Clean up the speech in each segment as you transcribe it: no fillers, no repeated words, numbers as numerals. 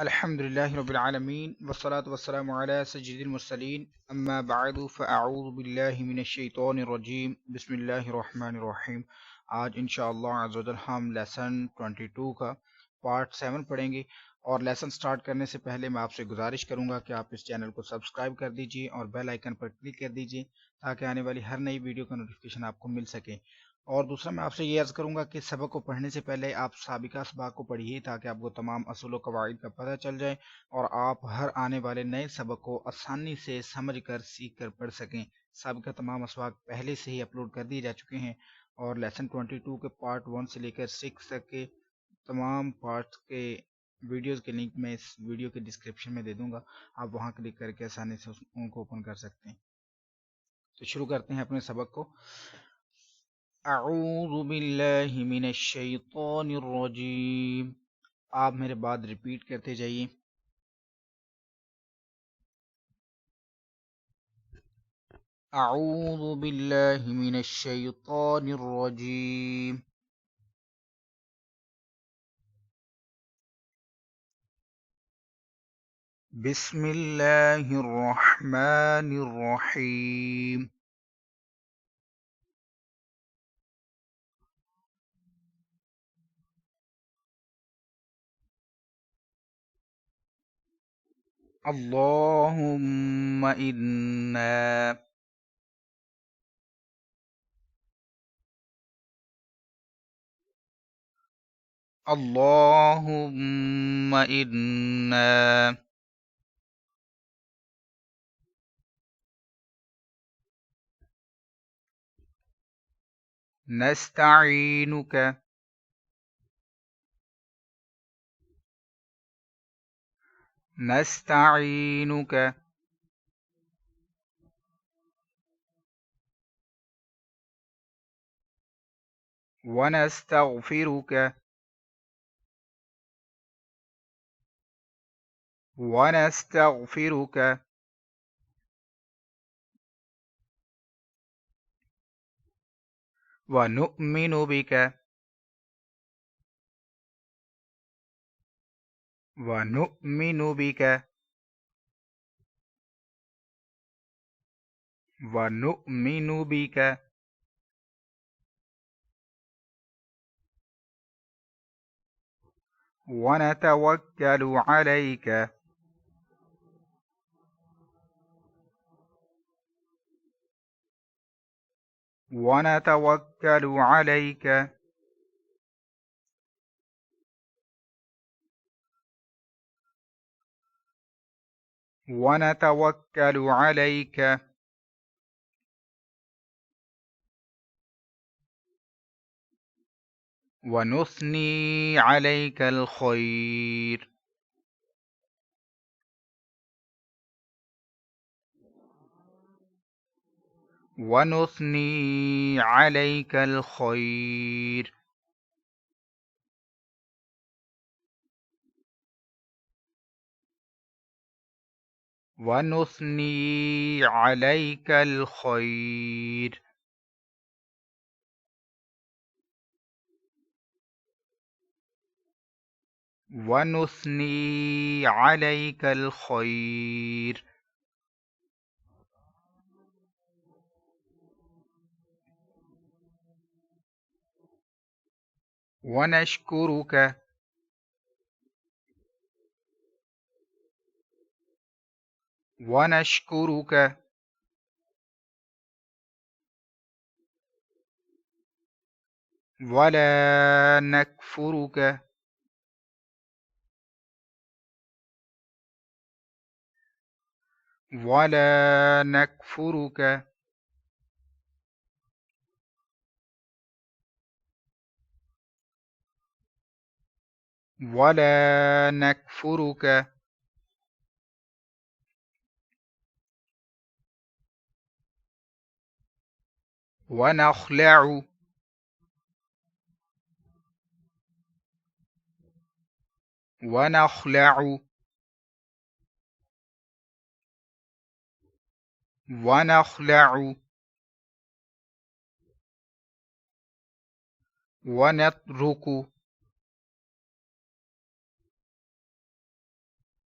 अल्हम्दुलिल्लाहि रब्बिल आलमीन वस्सलातु वस्सलामु अला सय्यिदिल मुरसलीन अम्मा बअदु फ़अऊज़ु बिल्लाहि मिनश शैतानिर रजीम बिस्मिल्लाहिर रहमानिर रहीम। आज इंशाअल्लाह अज़्ज़ वजल हम लेसन 22 का पार्ट 7 पढ़ेंगे। और लेसन स्टार्ट करने से पहले मैं आपसे गुजारिश करूंगा कि आप इस चैनल को सब्सक्राइब कर दीजिए और बेल आइकन पर क्लिक कर दीजिए ताकि आने वाली हर नई वीडियो का नोटिफिकेशन आपको मिल सके। और दूसरा, मैं आपसे ये अर्ज़ करूंगा कि सबक को पढ़ने से पहले आप साबिका सबक को पढ़िए ताकि आपको तमाम असूल व कवाइद का पता चल जाए और आप हर आने वाले नए सबक को आसानी से समझ कर सीख कर पढ़ सकें। साबिका तमाम सबक पहले से ही अपलोड कर दिए जा चुके हैं और लेसन 22 के पार्ट 1 से लेकर 6 तक के तमाम पार्ट के वीडियोज़ के लिंक मैं इस वीडियो के डिस्क्रिप्शन में दे दूंगा। आप वहां क्लिक करके आसानी से उनको ओपन कर सकते हैं। तो शुरू करते हैं अपने सबक को। अऊज़ु बिल्लाहि मिनश शैतानिर रजीम। आप मेरे बाद रिपीट करते जाइए। अऊज़ु बिल्लाहि मिनश शैतानिर रजीम। बिस्मिल्लाहिर रहमानिर रहीम। अल्लाहुम्मा इन्ना अल्लाहुम्मा इन्ना नस्तईनुका नस्तईनुका वनस्तगफिरुका वनस्तगफिरुका वनुअमिनु बिका वनुअमिनु बिका वनुअमिनु बिका वनतवक्कलु अलैका वनतवक्कलु अलैका वनतवक्कलु अलैका वनुस्नी अलैकल खैर वनुस्नी अलैकल खैर वनुस्नी अलैकल खैर वनुस्नी अलैकल खैर वनश्कुरुका वनश्कुरुका वला नकफुरुका वला नकफुरुका वला नकफुरुका वनख्लअ वनख्लअ वनख्लअ वनत्रुकु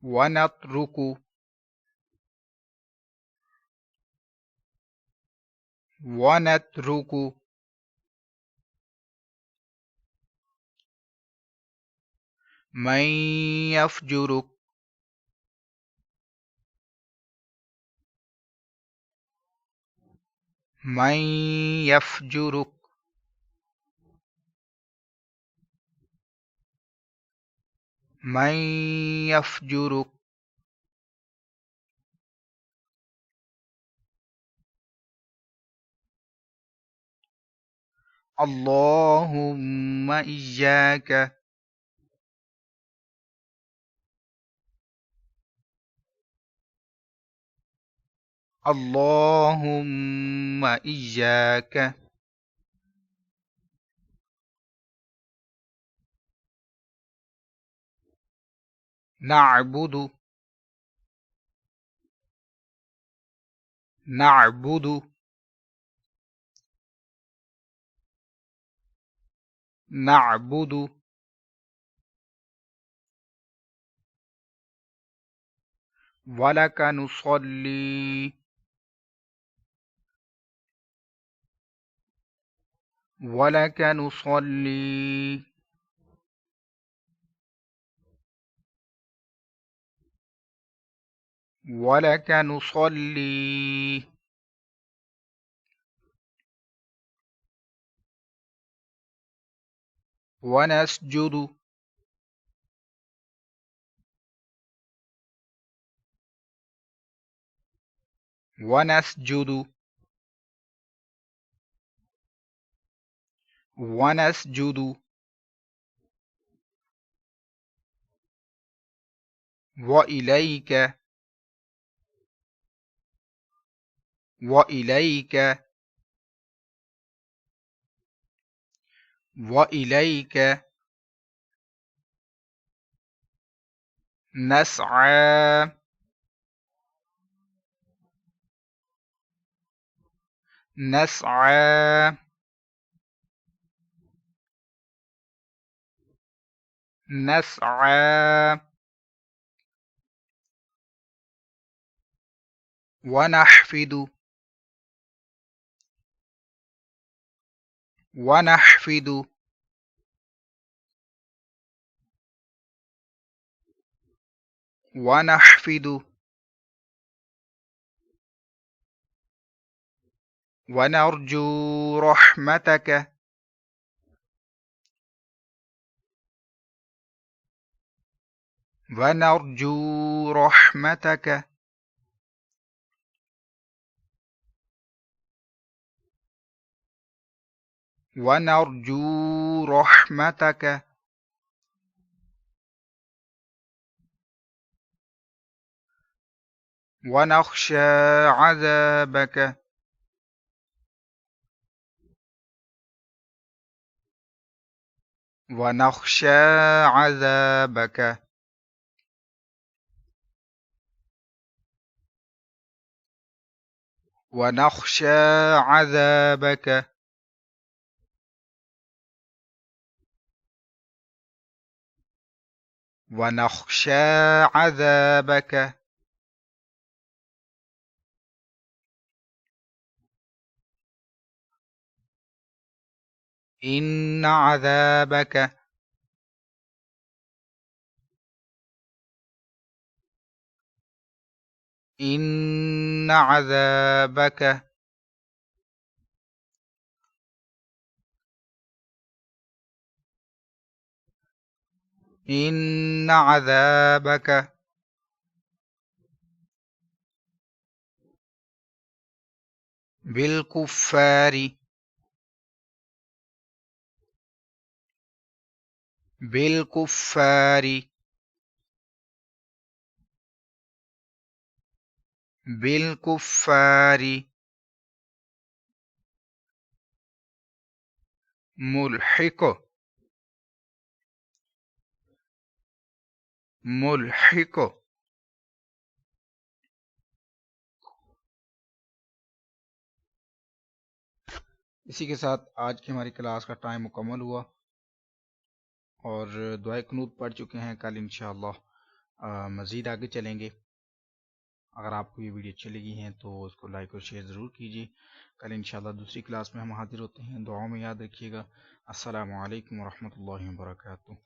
वनत्रुकु वनत्रुकु मन यफ्जुरुक मन यफ्जुरुक मन यफ्जुरुक अल्लाहुम्मा इय्याका अल्लाहुम्मा इय्याका नअबुदु नअबुदु नअबुदु वलक नुसल्ली वलक नुसल्ली वलक नुसल्ली वनस्जुदु वनस्जुदु वनस्जुदु वइलैक वइलैक वइलैक नस्आ नस्आ नस्आ वनहफिदु वनहफिदु वनहफिदु वनरजू रहमतक वनरजू रहमतक वनरजू रहमतक वनख्शा अज़ाबक वनख्शा अज़ाबक वनख्शा अज़ाबक वनख्शा अज़ाबक इन्न अज़ाबक इन्न अज़ाबक इन्न अज़ाबक बिलकुफ़ारि बिलकुफ़ारि बिलकुफ़ारि मुल्हिक मुल्हिक इसी के साथ आज की हमारी क्लास का टाइम मुकम्मल हुआ और दुआ कुनूत पढ़ चुके हैं। कल इंशाअल्लाह मज़ीद आगे चलेंगे। अगर आपको ये वीडियो अच्छी लगी है तो उसको लाइक और शेयर ज़रूर कीजिए। कल इंशाल्लाह दूसरी क्लास में हम हाजिर होते हैं। दुआ में याद रखिएगा। अस्सलामु अलैकुम वरहमतुल्लाहि वबरकातुहू।